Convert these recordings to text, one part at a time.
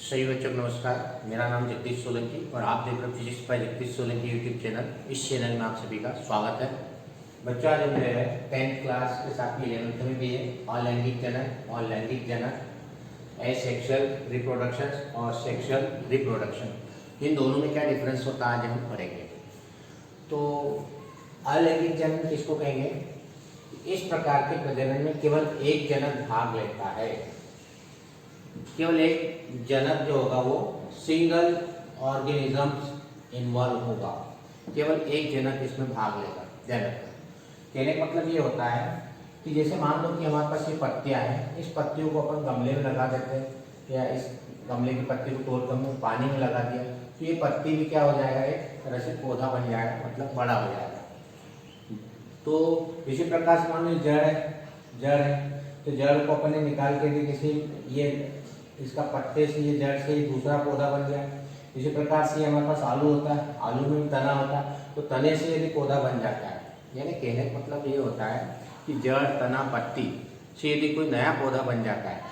सही बच्चों को नमस्कार। मेरा नाम जगदीश सोलंकी और आप देख रहे हो physics bye Jagdish Solanki YouTube channel. इस चैनल में आप सभी का स्वागत है। बच्चों आज हम जो है 10th क्लास के साथ ही 11th में भी है अलैंगिक जनन और लैंगिक जनन, एसेक्सुअल रिप्रोडक्शन और सेक्सुअल रिप्रोडक्शन, इन दोनों में क्या डिफरेंस होता है आज हम पढ़ेंगे। तो अलैंगिक जनन किसको कहेंगे? इस प्रकार के प्रजनन में केवल एक जनक भाग लेता है। केवल एक जनक जो होगा वो सिंगल ऑर्गेनिज्म इन्वॉल्व होगा, केवल एक जनक इसमें भाग लेगा। जनक कहने का मतलब ये होता है कि जैसे मान लो कि हमारे पास ये पत्तियां हैं, इस पत्तियों को अपन गमले में लगा देते हैं या इस गमले की पत्ती को तोड़ कर पानी में लगा दिया तो ये पत्ती भी क्या हो जाएगा, एक तरह से पौधा बन जाएगा, मतलब बड़ा हो जाएगा। तो इसी प्रकार से मान लो जड़ है तो जड़ को अपन ने निकाल के भी किसी ये इसका पत्ते से ये जड़ से दूसरा पौधा बन गया। इसी प्रकार से हमारे पास आलू होता है, आलू में भी तना होता है, तो तने से यदि पौधा बन जाता है, यानी कहने का मतलब ये होता है कि जड़ तना पत्ती से यदि कोई नया पौधा बन जाता है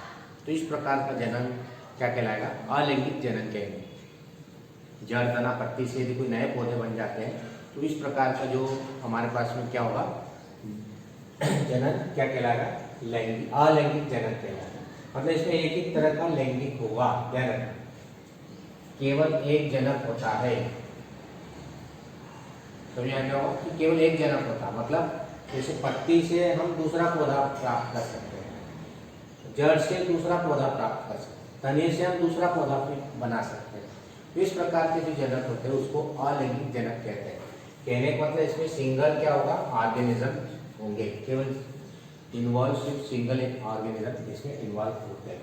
तो इस प्रकार का जनन क्या कहलाएगा? अलैंगिक जनन कहेंगे। जड़ तना पत्ती से यदि कोई नए पौधे बन जाते हैं तो इस प्रकार का जो हमारे पास में क्या होगा, जनन क्या कहलाएगा? अलैंगिक जनन कहलाएगा। मतलब इसमें एक ही तरह का लैंगिक होगा जनक, केवल एक जनक होता है। समझ आ गया कि केवल एक जनक होता है, मतलब जैसे पत्ती से हम दूसरा पौधा प्राप्त कर सकते हैं, जड़ से दूसरा पौधा प्राप्त कर सकते हैं, तने से हम दूसरा पौधा बना सकते हैं। तो इस प्रकार के जो जनक होते हैं उसको अलैंगिक जनक कहते हैं। कहने का मतलब इसमें सिंगल क्या होगा, ऑर्गेनिज्म होंगे, केवल इन्वॉल्व सिर्फ सिंगल एक ऑर्गेनिज्म इसमें इन्वॉल्व होते हैं।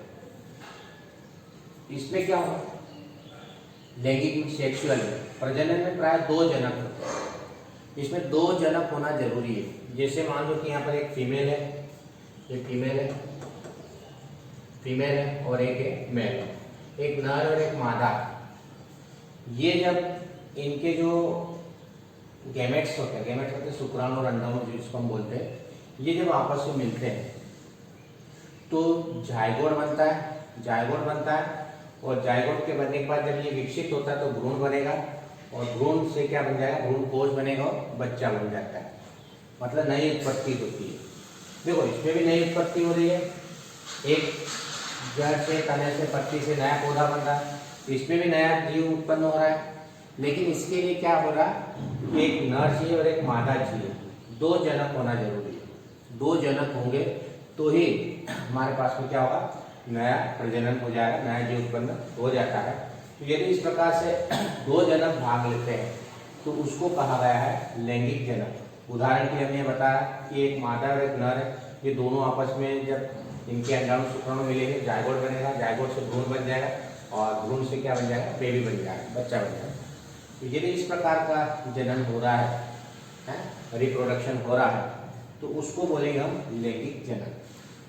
इसमें क्या होगा, लैंगिक सेक्सुअल प्रजनन में प्राय दो जनक होते हैं। इसमें दो जनक होना जरूरी है। जैसे मान लो कि यहाँ पर एक फीमेल है, एक फीमेल है और एक है मेल, एक नर और एक मादा। ये जब इनके जो गैमेट्स होते हैं शुक्राणु और अंडाणु जिसको हम बोलते हैं, ये जब आपस में मिलते हैं तो जायगोट बनता है और जायगोट के बनने के बाद जब ये विकसित होता है तो भ्रूण बनेगा और भ्रूण से क्या बन जाएगा, भ्रूण कोश बनेगा और बच्चा बन जाता है। मतलब नई उत्पत्ति होती है। देखो इसमें भी नई उत्पत्ति हो रही है, एक जड़ से तने से पत्ती से नया पौधा बन रहा है, इसमें भी नया जीव उत्पन्न हो रहा है। लेकिन इसके लिए क्या हो रहा है, एक नर चाहिए और एक मादा चाहिए, दो जनक होना जरूरी है। दो जनक होंगे तो ही हमारे पास में क्या होगा, नया प्रजनन हो जाएगा, नया जीव उत्पन्न हो जाता है। तो यदि इस प्रकार से दो जनक भाग लेते हैं तो उसको कहा गया है लैंगिक जनक। उदाहरण के लिए हमने बताया कि एक मादा और एक नर है, ये दोनों आपस में जब इनके अंडाणु शुक्राणु मिलेंगे जायगोट बनेगा, जायगोट से भ्रूण बन जाएगा और भ्रूण से क्या बन जाएगा, बेबी बन जाएगा, बच्चा बन जाएगा। तो यदि इस प्रकार का जनन हो रहा है, रिप्रोडक्शन हो रहा है, तो उसको बोलेंगे हम लैंगिक जनक।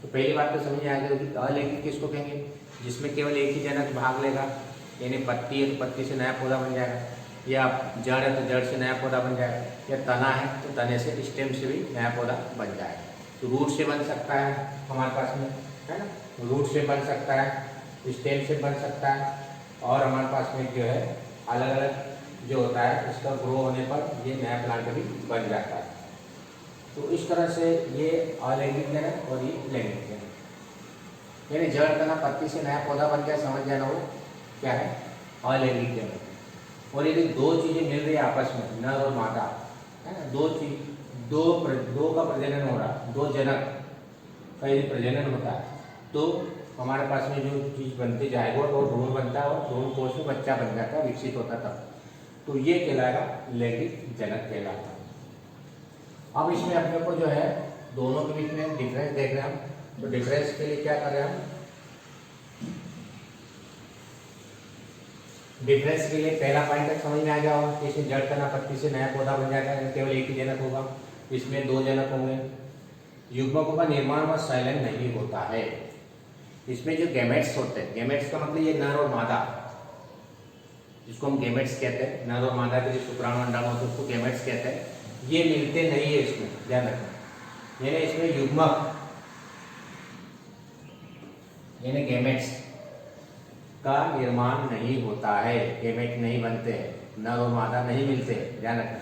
तो पहली बात तो समझ आ गई कि अलैंगिक किसको कहेंगे, जिसमें केवल एक ही जनक भाग लेगा, यानी पत्ती है तो पत्ती से नया पौधा बन जाएगा, या जड़ है तो जड़ से नया पौधा बन जाएगा, या तना है तो तने से स्टेम से भी नया पौधा बन जाएगा। तो रूट से बन सकता है हमारे पास में, है ना, रूट से बन सकता है, स्टेम से बन सकता है, और हमारे पास में जो है अलग अलग जो होता है इसका ग्रो होने पर ये नया प्लांट भी बन जाता है। तो इस तरह से ये अलैंगिक जनक और ये लैंगिक जनक, यानी जड़ तना पत्ती से नया पौधा बन गया, समझ जाना वो क्या है, अलैंगिक जनक। और यदि दो चीजें मिल रही है आपस में, नर और मादा, है ना, दो का प्रजनन हो रहा, दो जनक का यदि प्रजनन होता है तो हमारे पास में जो चीज बनती है जायगोट और भ्रूण बनता है और भ्रूण कोश में बच्चा बन जाता है, विकसित होता तब, तो ये कहलाएगा लैंगिक जनक कहलाता है। अब इसमें अपने को जो है दोनों के बीच में डिफरेंस देख रहे हैं हम। तो डिफरेंस के लिए क्या कर रहे हैं हम, डिफरेंस के लिए पहला पॉइंट तक समझ में आ गया होगा कि इसमें जड़ तना पत्ती से नया पौधा बन जाएगा, केवल एक ही जनक होगा, इसमें दो जनक होंगे। युग्मकों का निर्माण व सैलन नहीं होता है। इसमें जो गैमेट्स होते हैं, गैमेट्स का मतलब ये नर और मादा, जिसको हम गैमेट्स कहते हैं, नर और मादा के जो शुक्राणु अंडाणु होते हैं उसको गैमेट्स कहते हैं, ये मिलते नहीं है इसमें, ध्यान रखना। यानी इसमें युग्मक यानी गैमेट्स का निर्माण नहीं होता है, गैमेट नहीं बनते हैं, नर और मादा नहीं मिलते, ध्यान रखना,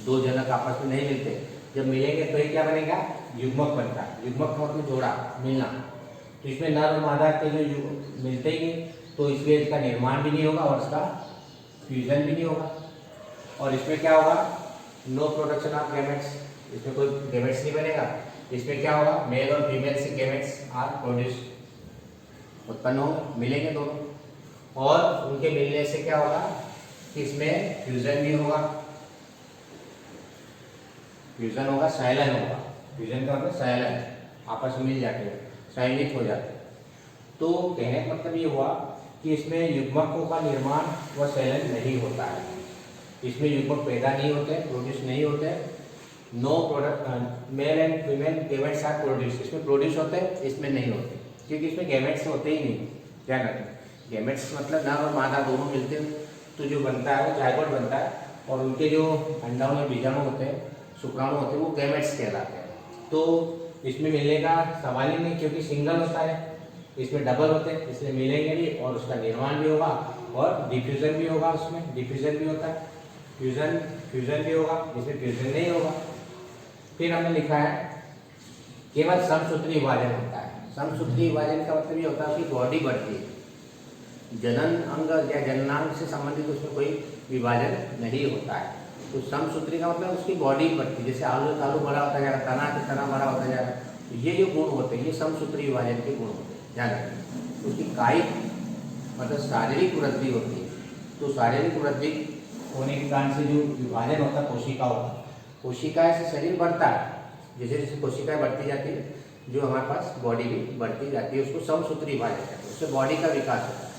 दो जनक आपस में नहीं मिलते, जब मिलेंगे तो ही क्या बनेगा, युग्मक बनता है। युग्मक का मतलब जोड़ा, मिलना। तो इसमें नर और मादा के जो मिलते ही नहीं, तो इसलिए इसका निर्माण भी नहीं होगा और इसका फ्यूजन भी नहीं होगा। और इसमें क्या होगा, नो प्रोडक्शन ऑफ गैमेट्स, इसमें कोई गैमेट्स नहीं बनेगा। इसमें क्या होगा, मेल और फीमेल से गैमेट्स आर प्रोड्यूस, उत्पन्न हो, मिलेंगे दोनों, और उनके मिलने से क्या होगा कि इसमें फ्यूजन भी होगा, फ्यूजन होगा, संलयन होगा। फ्यूजन का मतलब संलयन, आपस में मिल जाते हैं, संयुक्त हो जाते हैं। तो कहने का मतलब ये हुआ कि इसमें युग्मकों का निर्माण व संलयन नहीं होता है, इसमें युग्मक पैदा नहीं होते, प्रोड्यूस नहीं होते। No product, male and female gametes are produce, इसमें प्रोड्यूस होते हैं, इसमें नहीं होते, क्योंकि इसमें गैमेट्स होते ही नहीं। ध्यान रखें, गैमेट्स मतलब नर और मादा दोनों मिलते हैं तो जो बनता है वो जायगोट बनता है, और उनके जो अंडाणु में बीजाणु होते हैं, शुक्राणु होते हैं, वो गैमेट्स कहलाते हैं। तो इसमें मिलने का सवाल ही नहीं, क्योंकि सिंगल होता है, इसमें डबल होते हैं, इसलिए मिलेंगे भी और उसका निर्माण भी होगा और डिफ्यूजन भी होगा, उसमें डिफ्यूजन भी होता है, फ्यूजन भी होगा, इसमें फ्यूजन नहीं होगा। फिर हमने लिखा है केवल समसूत्री विभाजन होता है। समसूत्री विभाजन का मतलब ये होता है कि बॉडी बढ़ती है, जनन अंग या जननांग से संबंधित उसमें कोई विभाजन नहीं होता है। तो समसूत्री का मतलब उसकी बॉडी बढ़ती है, जैसे आलू आलू बड़ा होता जा रहा है, तना के तना बड़ा होता जा रहा है। तो ये जो गुण होते हैं ये समसूत्री विभाजन के गुण होते हैं, ध्यान रखें। उसकी कायिक मतलब शारीरिक वृद्धि होती है, तो शारीरिक वृद्धि होने के कारण से जो विभाजन होता है कोशिकाओं का, कोशिकाएं से शरीर बढ़ता है, जैसे जैसे कोशिकाएं बढ़ती जाती है, जो हमारे पास बॉडी भी बढ़ती जाती है, उसको समसूत्री विभाजन कहते हैं, उससे बॉडी का विकास होता है।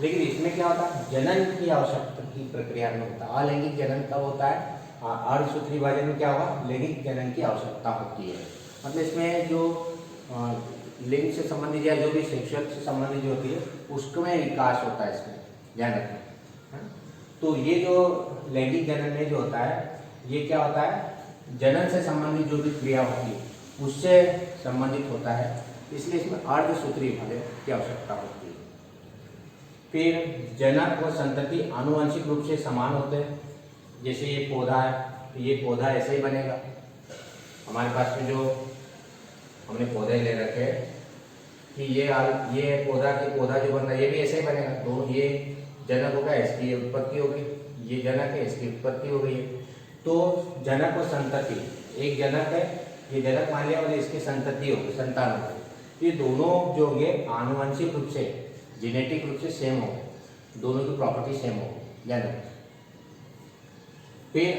लेकिन इसमें क्या होता है, जनन की आवश्यकता की प्रक्रिया में होता है। अलैंगिक जनन कब होता है, अर्धसूत्री विभाजन में क्या होगा, लैंगिक जनन की आवश्यकता होती है। मतलब इसमें जो लिंग से संबंधित या जो भी सेक्सुअल से संबंधित जो होती है उसमें विकास होता है, इसमें ध्यान रखें। तो ये जो लैंगिक जनन में जो होता है ये क्या होता है, जनन से संबंधित जो भी क्रिया होती है उससे संबंधित होता है, इसलिए इसमें अर्धसूत्री विभाजन की आवश्यकता होती है। फिर जनक व संतति आनुवंशिक रूप से समान होते हैं। जैसे ये पौधा है तो ये पौधा ऐसे ही बनेगा, हमारे पास में जो हमने पौधे ले रखे हैं कि ये पौधा के पौधा जो बन रहा है ये भी ऐसे ही बनेगा। तो ये जनक होगा, इसकी उत्पत्ति होगी, ये जनक है, इसकी उत्पत्ति हो गई। तो जनक और संतति, एक जनक है, ये जनक मान लिया, और इसकी संतति होगी, संतान होगी। ये दोनों जो होंगे आनुवंशिक रूप से, जेनेटिक रूप से सेम हो, दोनों की प्रॉपर्टी सेम हो, जनक। फिर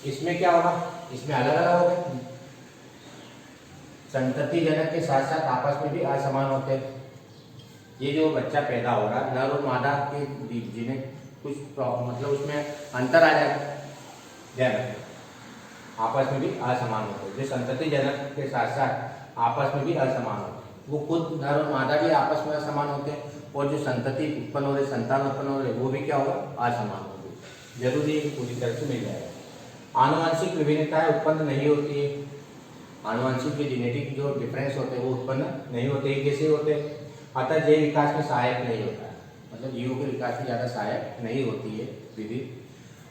इसमें क्या होगा, इसमें अलग अलग होगा, संतति जनक के साथ साथ आपस में भी असमान होते हैं। ये जो बच्चा पैदा हो रहा है, नर और मादा के जिन्हें कुछ मतलब उसमें अंतर आ जाएगा, ध्यान रखें, आपस में भी असमान होते हैं। जो संतति जनक के साथ साथ आपस में भी असमान होते हैं, वो खुद नर और मादा भी आपस में असमान होते हैं, और जो संतति उत्पन्न हो रहे, संतान उत्पन्न हो रहे, वो भी क्या होगा, असमान होगी। जरूरी पूरी तरह से मिल जाएगा। आनुवंशिक विभिन्नताएं उत्पन्न नहीं होती है, आनुवंशिक जो जेनेटिक जो डिफरेंस होते हैं वो उत्पन्न नहीं होते, एक जैसे होते हैं। अतः जैव विकास में सहायक नहीं होता है, मतलब जीवों के विकास में ज़्यादा सहायक नहीं होती है विधि।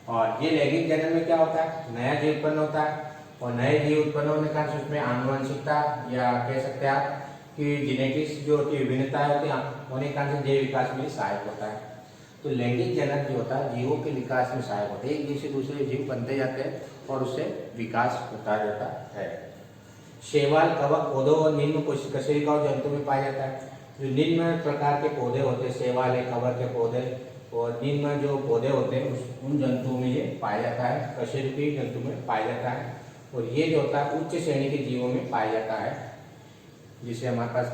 और ये लैंगिक जनन में क्या होता है, नया जीव उत्पन्न होता है, और नए जीव उत्पन्न होने का उसमें आनुवंशिकता या कह सकते हैं आप कि जेनेटिक्स जो होती है विभिन्नता होती है होने के कारण से जैव विकास में सहायक होता है। तो लैंगिक जनन जो होता है जीवों के विकास में सहायक होता है, एक जीव से दूसरे जीव बनते जाते हैं और उससे विकास होता रहता है। शैवाल, कवक, पौधों और निम्न कशेरुका और जंतु में पाया जाता है। जो निम्न प्रकार के पौधे होते हैं, शैवाल है, कवक के पौधे, और निम्न जो पौधे होते हैं उन जंतुओं में ये पाया जाता है, कशेरुकी जंतु में पाया जाता है। और ये जो होता है उच्च श्रेणी के जीवों में पाया जाता है, जिसे हमारे पास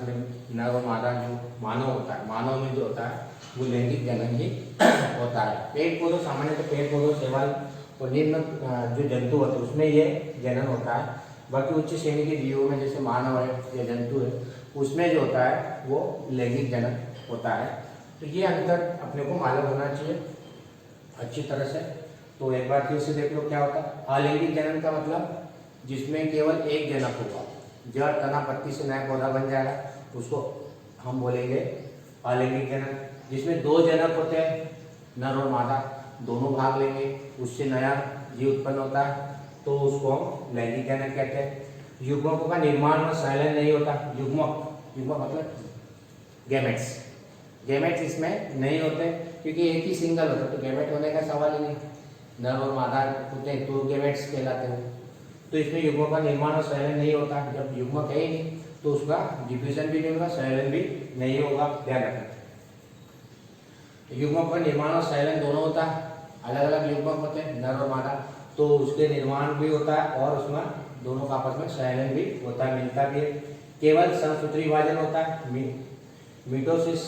नर और मादा जो मानव होता है, मानव में जो होता है वो लैंगिक जनन ही होता है। पेड़ पौधों, सामान्य तो पेड़ पौधों, शैवाल और निम्न जो जंतु होते हैं उसमें ये जनन होता है। बाकी उच्च श्रेणी के जीवों में जैसे मानव है या जंतु है उसमें जो होता है वो लैंगिक जनन होता है। तो ये अंतर अपने को मालूम होना चाहिए अच्छी तरह से। तो एक बार फिर से देख लो क्या होता है। अलैंगिक जनन का मतलब जिसमें केवल एक जनक होगा, जड़ तना पत्ती से नया पौधा बन जाएगा, उसको हम बोलेंगे अलैंगिक जनक, जिसमें दो जनक होते हैं, नर और मादा दोनों भाग लेंगे, उससे नया जीव उत्पन्न होता है, तो उसको हम लैंगिक जनक कहते हैं। युग्मकों का निर्माण और संलयन नहीं होता। युग्मक मतलब गैमेट्स इसमें नहीं होते, क्योंकि एक ही सिंगल होता है, तो गैमेट होने का सवाल ही नहीं। नर और मादा होते हैं तो गैमेट्स कहलाते हैं। तो इसमें युग्मों का निर्माण और संलयन नहीं होता। जब युग्मक है ही नहीं तो उसका डिफ्यूजन भी नहीं होगा, संलयन भी नहीं होगा, ध्यान रखना। युग्मक का निर्माण और संलयन दोनों होता है, अलग अलग युग्मक होते हैं नर और मादा, तो उसके निर्माण भी होता है और उसमें दोनों का आपस में संलयन भी होता है, मिलता भी है। केवल समसूत्री विभाजन होता है, मिटोसिस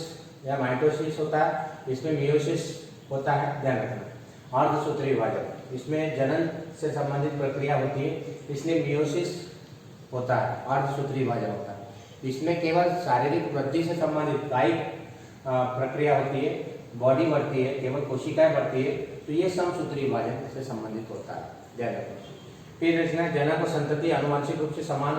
या माइटोसिस होता है, इसमें मियोसिस होता है, ध्यान रखना। अर्धसूत्री विभाजन, इसमें जनन से संबंधित प्रक्रिया होती है, इसलिए मियोसिस होता है, अर्धसूत्री विभाजन होता है। इसमें केवल शारीरिक वृद्धि से संबंधित कायिक प्रक्रिया होती है, बॉडी बढ़ती है, केवल कोशिकाएं बढ़ती है, तो ये समसूत्री विभाजन से संबंधित होता है, ध्यान रखना। फिर इसमें जनक और संतति आनुवंशिक रूप से समान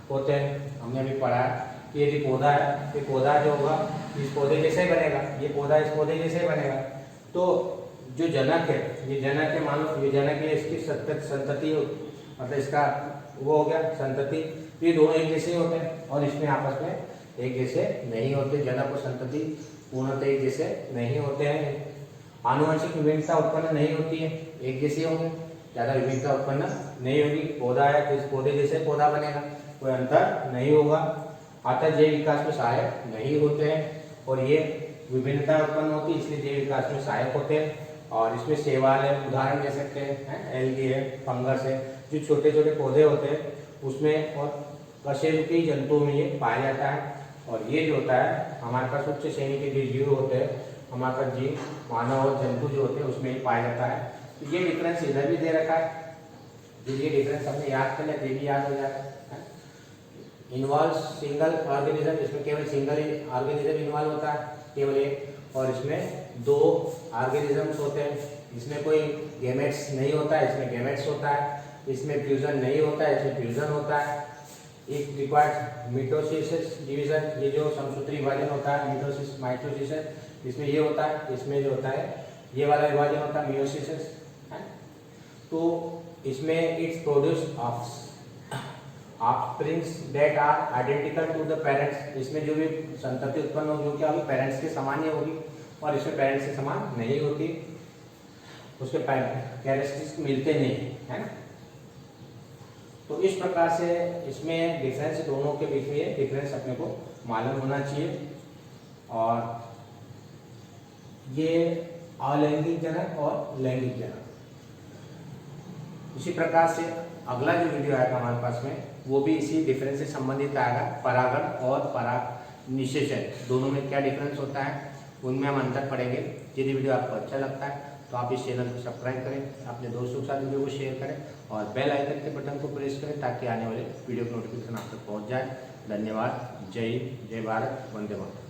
होते हैं। हमने अभी पढ़ा है कि यदि पौधा है, ये पौधा जो होगा इस पौधे जैसे ही बनेगा, ये पौधा इस पौधे जैसे ही बनेगा, तो जो जनक है, ये जनक है, मान लो ये जनक है, इसकी संतति मतलब इसका वो हो गया संतति, ये दोनों एक जैसे होते हैं और इसमें आपस में एक जैसे नहीं होते। जनक और संतति पूर्णतः एक जैसे नहीं होते हैं। आनुवंशिक विभिन्नता उत्पन्न नहीं होती है, एक जैसे होंगे, ज्यादा विभिन्नता उत्पन्न नहीं होगी। पौधा है तो इस पौधे जैसे पौधा बनेगा, कोई अंतर नहीं होगा। अतः जैव विकास में सहायक नहीं होते हैं और ये विभिन्नता उत्पन्न होती है, इसलिए जैव विकास में सहायक होते हैं। और इसमें शैवाल है, उदाहरण दे सकते हैं, एल्गी है, फंगस है, जो छोटे छोटे पौधे होते हैं उसमें, और कशेरुकी जंतुओं में ये पाया जाता है। और ये जो होता है हमारे पास उच्च श्रेणी के जो जीव होते हैं, हमारे पास जीव मानव और जंतु जो होते हैं उसमें ये पाया जाता है। तो ये डिफरेंस इधर भी दे रखा है, जो ये डिफरेंस हमने याद कर लिया, ये भी याद हो जाता है। इन्वॉल्व सिंगल ऑर्गेनिज्म, इसमें केवल सिंगल ऑर्गेनिज्म इन्वॉल्व होता है, केवल एक, और इसमें दो ऑर्गेनिजम्स होते हैं। इसमें कोई गैमेट्स नहीं होता है, इसमें गैमेट्स होता है। इसमें फ्यूजन नहीं होता है, इसमें फ्यूजन होता है। एक रिक्वायर्ड मिटोसिस डिवीजन, ये जो समसूत्री विभाजन होता है, मिटोसिस माइटोसिस, इसमें ये होता है। इसमें जो होता है ये वाला विभाजन होता है मियोसिस है। तो इसमें it's produce offsprings that are identical to the parents, इसमें जो भी संतति उत्पन्न होगी क्या होगी, पेरेंट्स के समान ही होगी, और इसमें पेरेंट्स के समान नहीं होती, उसके कैरेक्टरिस्टिक्स मिलते नहीं है ना। तो इस प्रकार से इसमें डिफरेंस, दोनों के बीच में ये डिफरेंस अपने को मालूम होना चाहिए। और ये अलैंगिक जनक और लैंगिक जनक। इसी प्रकार से अगला जो वीडियो आएगा हमारे पास में, वो भी इसी डिफरेंस से संबंधित आएगा। परागण और पराग निषेचन दोनों में क्या डिफरेंस होता है, उनमें हम अंतर पढ़ेंगे। यदि वीडियो आपको अच्छा लगता है तो आप इस चैनल को सब्सक्राइब करें, अपने दोस्तों के साथ वीडियो को शेयर करें और बेल आइकन के बटन को प्रेस करें, ताकि आने वाले वीडियो की नोटिफिकेशन आप तक पहुंच जाए। धन्यवाद। जय हिंद, जय भारत, वंदे मातरम।